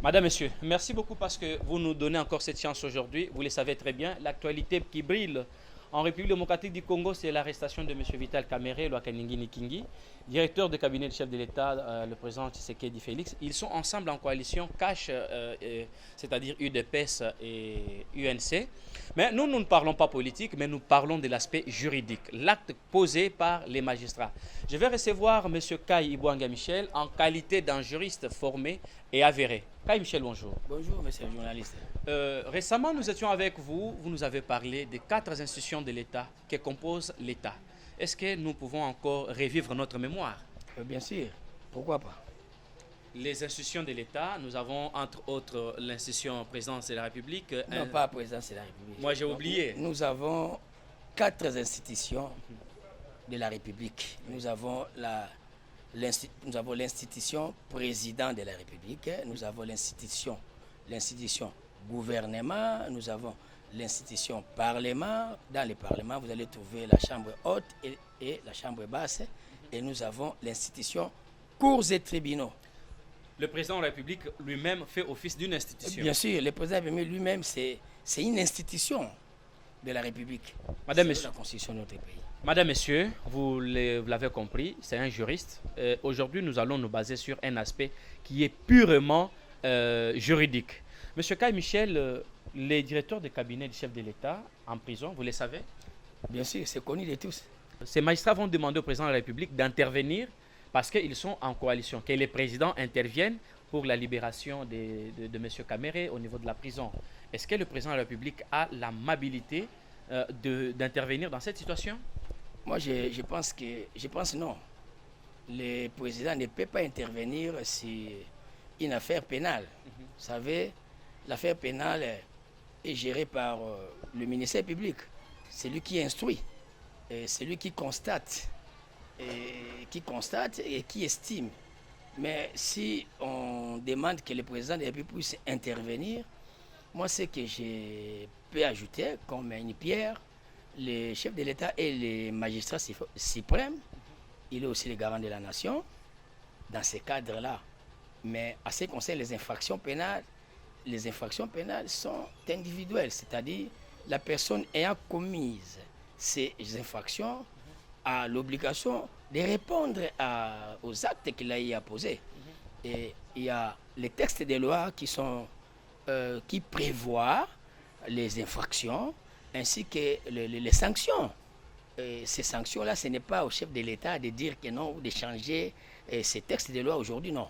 Madame, Monsieur, merci beaucoup parce que vous nous donnez encore cette chance aujourd'hui. Vous le savez très bien, l'actualité qui brille en République démocratique du Congo, c'est l'arrestation de Monsieur Vital Kamerhe, Lwakaningi Nikingi, directeur de cabinet du chef de l'État, le président Tshisekedi Félix. Ils sont ensemble en coalition cash, c'est-à-dire UDPS et UNC. Mais nous ne parlons pas politique, mais nous parlons de l'aspect juridique, l'acte posé par les magistrats. Je vais recevoir M. Kai Ibouanga Michel en qualité d'un juriste formé et avéré. Kai Michel, bonjour. Bonjour, monsieur le journaliste. Récemment, nous étions avec vous, vous nous avez parlé des 4 institutions de l'État qui composent l'État. Est-ce que nous pouvons encore revivre notre mémoire? Bien sûr, pourquoi pas? Les institutions de l'État, nous avons entre autres l'institution présidence de la République. Non, pas présidence de la République. Moi j'ai oublié. Nous avons 4 institutions de la République. Nous avons l'institution président de la République, nous avons l'institution gouvernement, nous avons l'institution parlement. Dans le parlement, vous allez trouver la chambre haute et la chambre basse. Et nous avons l'institution cours et tribunaux. Le président de la République lui-même fait office d'une institution. Bien sûr, le président de la République lui-même, c'est une institution de la République. Madame, c'est monsieur, la constitution de notre pays. Madame, Monsieur, vous l'avez compris, c'est un juriste. Aujourd'hui, nous allons nous baser sur un aspect qui est purement juridique. Monsieur Kai Michel, les directeurs de cabinet du chef de l'État en prison, vous le savez? Bien sûr, c'est connu de tous. Ces magistrats vont demander au président de la République d'intervenir parce qu'ils sont en coalition, que les présidents interviennent pour la libération de M. Kamerhe au niveau de la prison. Est-ce que le président de la République a l'amabilité d'intervenir dans cette situation? Moi, je pense non. Le président ne peut pas intervenir sur une affaire pénale. Vous savez, l'affaire pénale est gérée par le ministère public. C'est lui qui instruit, c'est lui qui constate, et qui estime. Mais si on demande que le président de la République puisse intervenir, moi, ce que je peux ajouter comme une pierre, le chef de l'État et les magistrats suprêmes, il est aussi le garant de la nation dans ces cadres-là. Mais à ce qui concerne les infractions pénales sont individuelles, c'est-à-dire la personne ayant commis ces infractions a l'obligation de répondre aux actes qu'il a eu à poser. Et il y a les textes de loi qui prévoient les infractions ainsi que les sanctions. Ces sanctions-là, ce n'est pas au chef de l'État de dire que non ou de changer ces textes de loi aujourd'hui, non.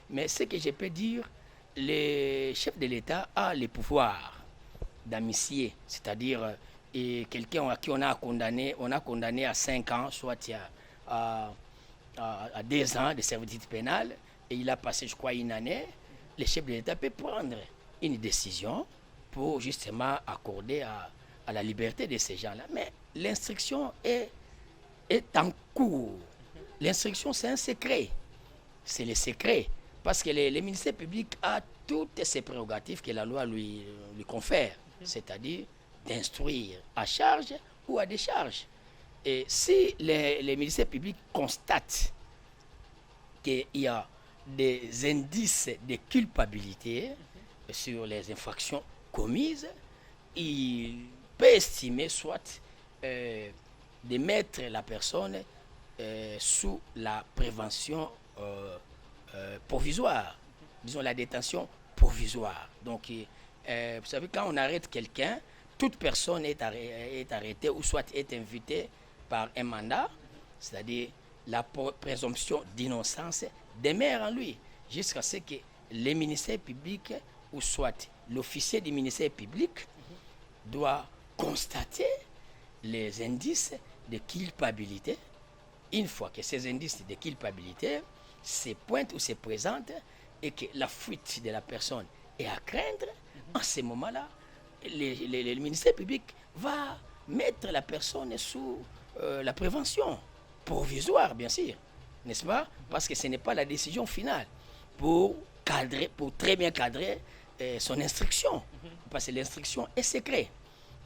Mais ce que je peux dire, le chef de l'État a le pouvoir d'amnistier, c'est-à-dire quelqu'un à qui on a condamné à 5 ans, soit à 2 ans de servitude pénale, et il a passé, je crois, 1 année, le chef de l'État peut prendre une décision pour justement accorder à la liberté de ces gens-là. Mais l'instruction est en cours. L'instruction, c'est un secret. C'est le secret. Parce que le ministère public a toutes ces prérogatives que la loi lui confère, c'est-à-dire d'instruire à charge ou à décharge. Et si le ministère public constate qu'il y a des indices de culpabilité sur les infractions commises, il peut estimer soit de mettre la personne sous la prévention provisoire, disons la détention provisoire. Donc, vous savez, quand on arrête quelqu'un, toute personne est arrêtée ou soit est invitée par un mandat, c'est-à-dire la présomption d'innocence demeure en lui jusqu'à ce que le ministère public ou soit l'officier du ministère public doit constater les indices de culpabilité. Une fois que ces indices de culpabilité se pointent ou se présentent et que la fuite de la personne est à craindre, en ce moment-là, le ministère public va mettre la personne sous la prévention provisoire, bien sûr, n'est-ce pas? Parce que ce n'est pas la décision finale pour très bien cadrer son instruction, parce que l'instruction est secrète.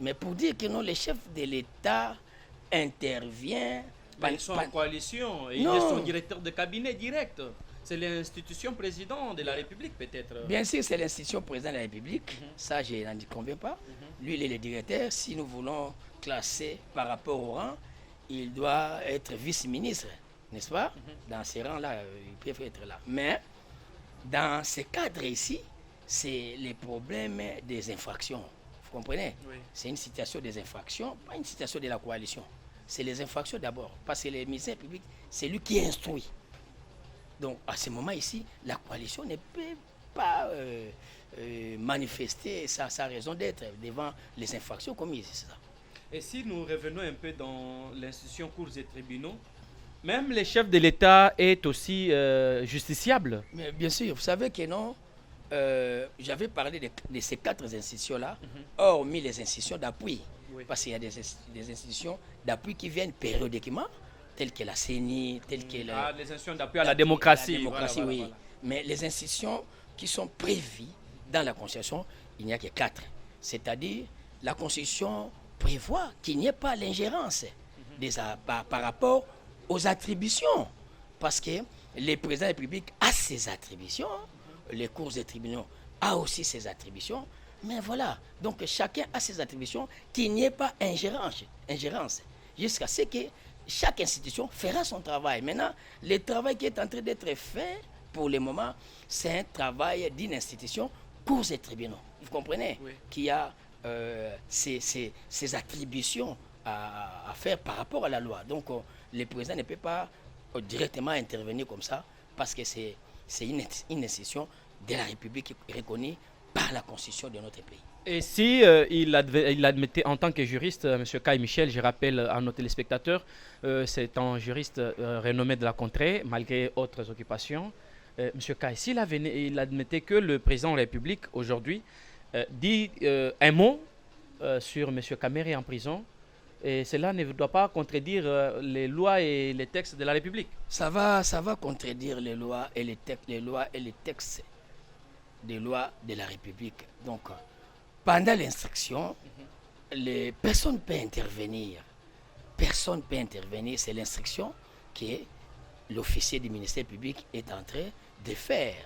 Mais pour dire que non, le chef de l'État intervient. Ils sont en coalition, il est son directeur de cabinet direct. C'est l'institution président de la République, peut-être. Bien sûr, c'est l'institution président de la République. Ça, je n'en conviens pas. Lui, il est le directeur. Si nous voulons classer par rapport au rang, il doit être vice-ministre, n'est-ce pas? Dans ces rangs-là, il peut être là. Mais dans ce cadre ici, c'est les problèmes des infractions. Vous comprenez? Oui. C'est une situation des infractions, pas une situation de la coalition. C'est les infractions d'abord. Parce que les ministères publics, c'est lui qui instruit. Donc, à ce moment ici, la coalition ne peut pas manifester sa raison d'être devant les infractions commises. C'est ça. Et si nous revenons un peu dans l'institution cours et tribunaux, même le chef de l'État est aussi justiciable. Mais bien sûr, vous savez que non. J'avais parlé de ces 4 institutions-là, hormis les institutions d'appui. Oui. Parce qu'il y a des institutions d'appui qui viennent périodiquement, telles que la CENI, telles que les institutions d'appui à la démocratie. La démocratie, voilà, oui. Voilà. Mais les institutions qui sont prévues dans la Constitution, il n'y a que 4. C'est-à-dire, la Constitution prévoit qu'il n'y ait pas l'ingérence par rapport aux attributions. Parce que le président de la République a ses attributions, les cours des tribunaux a aussi ses attributions, mais voilà, donc chacun a ses attributions, qu'il n'y ait pas ingérence, jusqu'à ce que chaque institution fera son travail. Maintenant, le travail qui est en train d'être fait pour le moment, c'est un travail d'une institution, cours et tribunaux. Vous comprenez? Oui. Qui a ses attributions à faire par rapport à la loi. Donc, le président ne peut pas directement intervenir comme ça, parce que c'est une institution de la République reconnue par la Constitution de notre pays. Et si il admettait en tant que juriste, M. Kai Michel, je rappelle à nos téléspectateurs, c'est un juriste renommé de la contrée, malgré autres occupations. M. Kai, s'il admettait que le président de la République, aujourd'hui, dit un mot sur M. Kamere en prison, et cela ne doit pas contredire les lois et les textes de la République. Ça va contredire les lois et les textes des lois de la République. Donc, pendant l'instruction, personne ne peut intervenir. Personne ne peut intervenir. C'est l'instruction que l'officier du ministère public est en train de faire.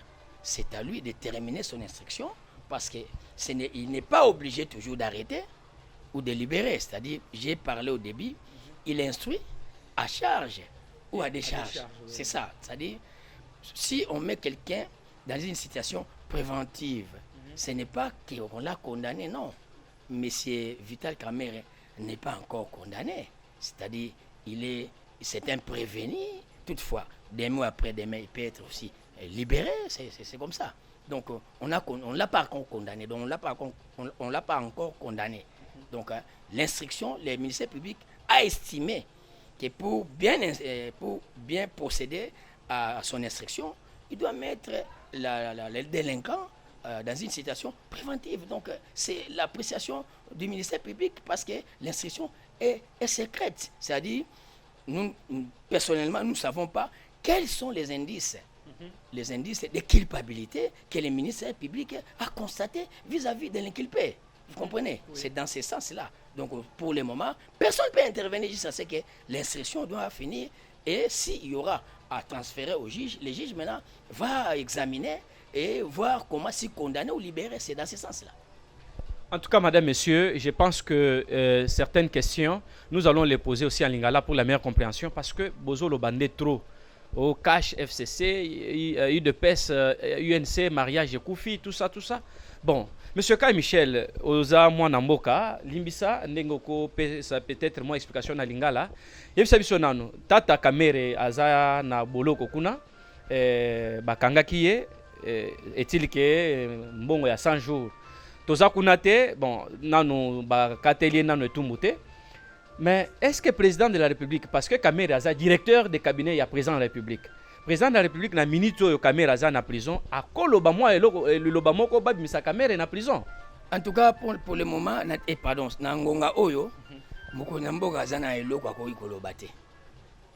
C'est à lui de terminer son instruction, parce qu'il n'est pas obligé toujours d'arrêter ou de libérer. C'est-à-dire, j'ai parlé au début, il instruit à charge ou à décharge. Oui. C'est ça. C'est-à-dire, si on met quelqu'un dans une situation préventive, ce n'est pas qu'on l'a condamné, non. Monsieur Vital Kamere n'est pas encore condamné. C'est-à-dire, c'est un prévenu. Toutefois, des mois après demain, il peut être aussi libéré. C'est comme ça. Donc, on ne l'a pas encore condamné. Donc, on l'a pas encore condamné. Donc, l'instruction, le ministère public a estimé que pour bien procéder à son instruction, il doit mettre le délinquant dans une situation préventive. Donc, c'est l'appréciation du ministère public, parce que l'instruction est secrète. C'est-à-dire, nous, personnellement, nous ne savons pas quels sont les indices de culpabilité que le ministère public a constaté vis-à-vis de l'inculpé. Vous comprenez? Oui. C'est dans ce sens-là. Donc, pour le moment, personne ne peut intervenir jusqu'à ce que l'instruction doit finir. Et s'il y aura à transférer au juge, le juge maintenant va examiner et voir comment s'y condamner ou libérer. C'est dans ce sens-là. En tout cas, madame, monsieur, je pense que certaines questions, nous allons les poser aussi en lingala pour la meilleure compréhension, parce que Bozo le bandé trop. Au cash FCC, UDPS, UNC, mariage, Koufi, tout ça. Bon, monsieur Kai Michel, Oza Mwanamboka, Limbisa, Ndengoko, peut-être moins explication na lingala. Yebisa biso nano, Tata Kamere aza na boloko kuna, bakanga kiye, est-il que mbongo ya 100 jours. Toza kuna te, bon, nano bakatelier nano etumute. Mais est-ce que le président de la République, parce que Kamere Aza, directeur de cabinet, il y a président de la République. Président de la République, na minute où Kamere Aza na prison, à quoi l'Obama et l'Obama ko ba misa Kamere na prison? En tout cas, pour le moment, pardon, na ngonga oyo, mukuna mboga Aza na eloko akoki koloba te.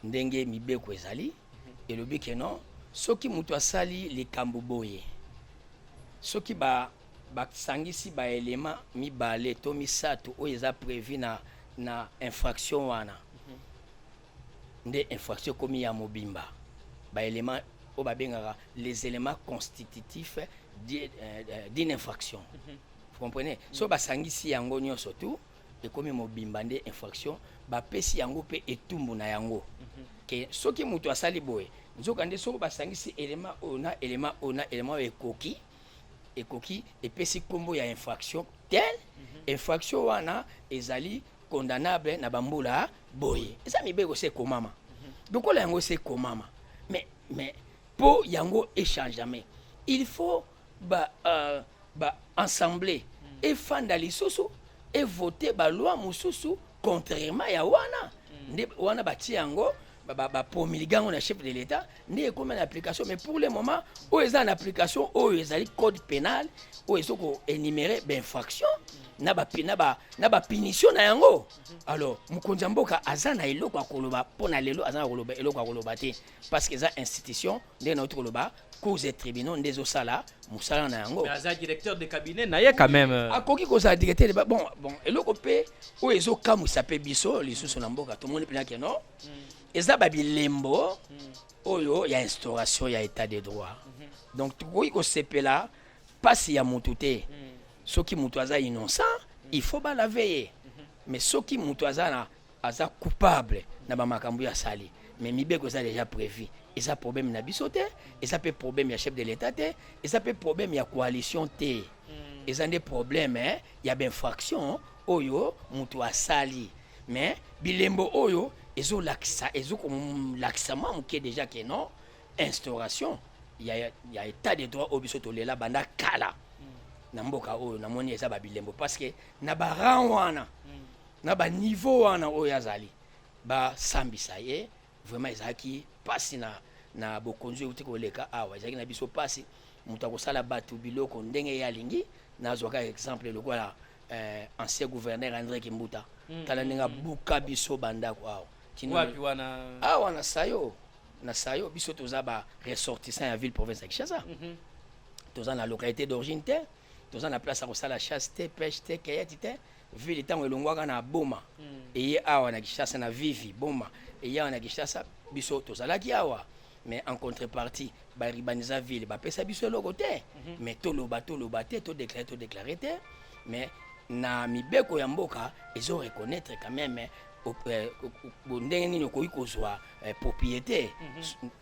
Ndenge mibeko ezali, elobi ke non, soki mutu asali likambo boye. Soki ba sangisi ba élément mibale to misato oyo eza prévu na infraction wana nde infraction komi ya mobimba ba élément les éléments constitutifs d'une infraction. Vous comprenez? So basangisi yango nyonso tout et comme mobimba nde infraction bapesi yango pe etumbu na yango ke soki mutu asali boye nzoka nde soko basangisi élément élément ekoki epesi kombo ya infraction tel infraction wana ezali condamnable na bambula boye eza mibeko se komama donc la yango se komama mais pour yango échange jamais il faut ensemble et fanda lisusu et voter ba loi mususu contrairement ya wana nde wana bati yango promulguant na chef de l'état nde comme en application mais pour le moment o eza en application o ezali code pénal o ezoko énumérer infraction na ba punition na yango alors mukonzi mboka azana eloko akoloba pona lelo azana koloba eloko akoloba te parce que za institution nde na autre koloba cause tribunal ndezo sala musala na yango mais aza directeur de cabinet na ye quand même akoki koza directeur bon eloko pe o ezo kamusa pe biso lisusu na mboka to moni pena ke non eza babilembo oyo ya instauration ya état de droit donc tukoki kosepela pasi ya mutu te soki mutu aza innocent il faut ba la veiller mais soki mutu aza coupable na ba makambo ya sali mais mibeko ça déjà prévu et ça problème na biso te et ça peut problème ya chef de l'état te et ça peut problème ya coalition te et ça des problèmes ya ben infraction oyo mutu asali mais bilembo oyo ezo lakisa ezo comme laxement muke déjà que non instauration ya état de droit obiso tolela banda kala na mboka oyo na moni eza babilembo parce que na ba rang wana na ba niveau wana oyo azali ba sambisa ye vraiment ezaki pasi na bokonzi uti koleka awa ezaki na biso pasi mutu akosala batu biloko ndenge ya lingi nazwaka exemple lokola ancien gouverneur André Kimbuta tala ndenge buka biso bandako awa wapi wana awa na sayo biso toza ba ressortissant ya ville province ya Kinshasa toza na localité d'origine te toza na place à kosala chasse te pêche te kayati te ville tango elongwaka na boma eye awa na Kinshasa na vivi boma eye awa na Kinshasa biso tozalaki awa mais en contrepartie baribaniza ville bapesa biso eloko te mais toloba te to déclarer te mais na mibeko ya mboka ezo reconnaître quand même ndenge nini okoki kozwa propriété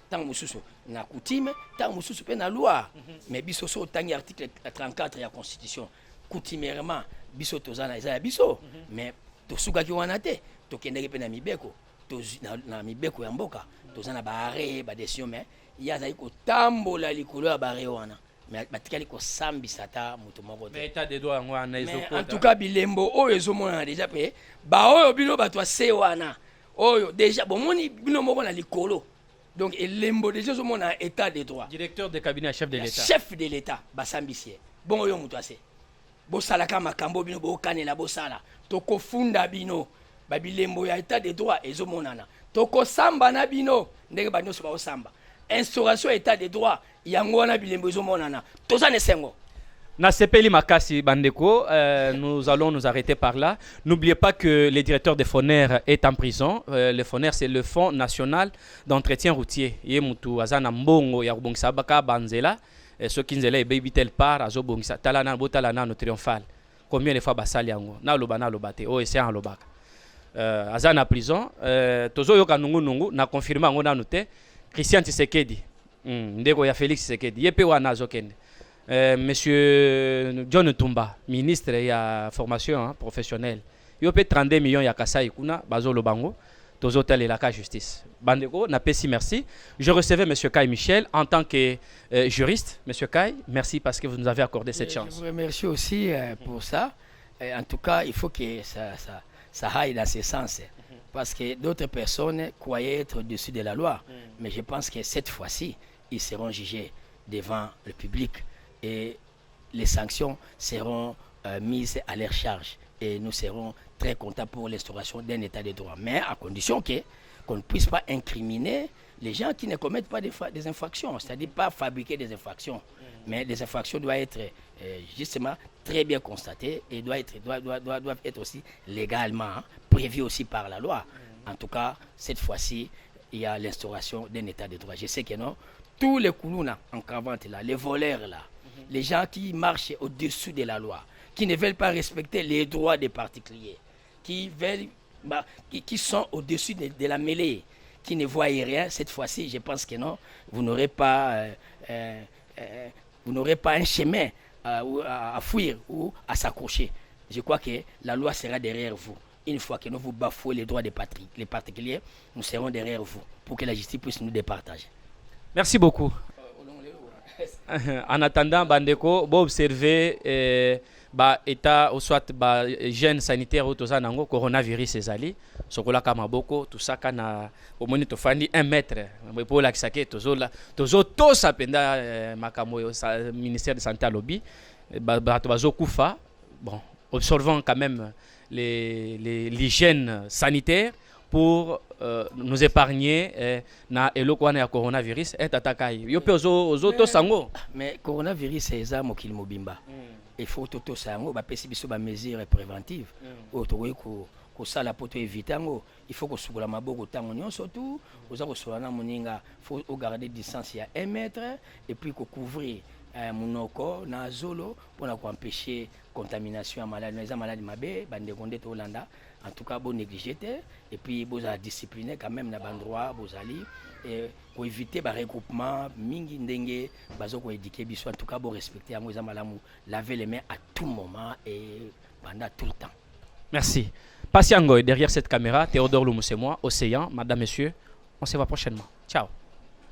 ntango mosusu na coutume ntango mosusu mpe na loi mais biso so otangi article 34 ya constitution coutumièrement biso toza na eza ya biso mais tosukaki wana te tokendeki mpe na mibeko na mibeko ya mboka toza na baare badécision mais ye azali kotambola likolo ya bare wana mais batikali kosambisa ata moto moko te état de droit yango wana ezokota en tout cas bilembo oyo ezomonana déjà mpe baoyo bino bato ase wana oyo déjà bomoni bino moko na likolo donc elembo déjà ezomona état de droit directeur de cabinet chef de l'état basambisi ye bon oyo moto ase bosalaka makambo bino bokanela bosala tokofunda bino babilembo ya état de droit ezomonana tokosamba na bino ndenge banyonso baosamba instauration état de droit yango wana bilembo ezomonana toza na esengo Nasepeli Makasi Bandeko, nous allons nous arrêter par là. N'oubliez pas que le directeur de FONER est en prison. Le FONER, c'est le Fonds national d'entretien routier. Yemutu azana mbongo ya kubongisa baka banzela. Ceux qui nzela baby tel part azo bongisa talana botalana no triomphal. Combien de fois basali yango? Na lobana lobate. Oh c'est en lobaka. Azana prison. Tozo yoka nungu na confirmer ngo na noté. Christian Tshisekedi. Ndeko ya Félix Tshisekedi. Yepe wana azokende. Monsieur John Tumba, ministre de la formation professionnelle, il y a 32 millions ya kasai kuna bazolo bango tous hôtels et la justice. Bandeko, napesi merci. Je recevais monsieur Kai Michel en tant que juriste. Monsieur Kai, merci parce que vous nous avez accordé cette chance. Je vous remercie aussi pour ça. En tout cas, il faut que ça aille dans ce sens. Parce que d'autres personnes croyaient être au-dessus de la loi. Mais je pense que cette fois-ci, ils seront jugés devant le public. Et les sanctions seront mises à leur charge. Et nous serons très contents pour l'instauration d'un état de droit. Mais à condition qu'on ne puisse pas incriminer les gens qui ne commettent pas des infractions. C'est-à-dire pas fabriquer des infractions. Mais les infractions doivent être justement très bien constatées et doivent être aussi légalement prévues aussi par la loi. En tout cas, cette fois-ci, il y a l'instauration d'un état de droit. Je sais que non. tous les koulouna en cravate là, les voleurs là, les gens qui marchent au-dessus de la loi, qui ne veulent pas respecter les droits des particuliers, qui sont au-dessus de la mêlée, qui ne voient rien, cette fois-ci, je pense que non, vous n'aurez pas un chemin à fuir ou à s'accrocher. Je crois que la loi sera derrière vous. Une fois que nous vous bafouez les droits des particuliers, nous serons derrière vous pour que la justice puisse nous départager. Merci beaucoup. En attendant, Bandeko, vous observez état ou soit gène sanitaire ou tout ça, coronavirus ezali, sokola kamaboko, tout ça kana au moins to fandi 1 mètre. Pour la kisake tozo to sapenda makamo ministère de santé à lobby, bazo kufa. Bon, observons quand même l'hygiène sanitaire pour nous épargner na eloko wana ya coronavirus etatakai yo pe ozo to sango mais coronavirus c'est ça mokili mobimba il faut to sango ba pesi biso ba mesures préventives otokoki ko sala poto éviter ngo il faut ko sukola maboko tango nyonso tout oza ko solana moninga faut garder distance ya 1 mètre et puis ko couvrir monoko na zolo pour empêcher contamination à maladie les maladies mabe bande konde to Hollanda. En tout cas, vous négligez et puis vous avez discipliné quand même dans l'endroit, vous allez pour éviter le regroupement, mingi ndenge, bazo éduquer biso. En tout cas, vous respectez laver les mains à tout moment et pendant tout le temps. Merci. Patiengo derrière cette caméra, Théodore Loumou, c'est moi, Océan, madame, monsieur, on se voit prochainement. Ciao.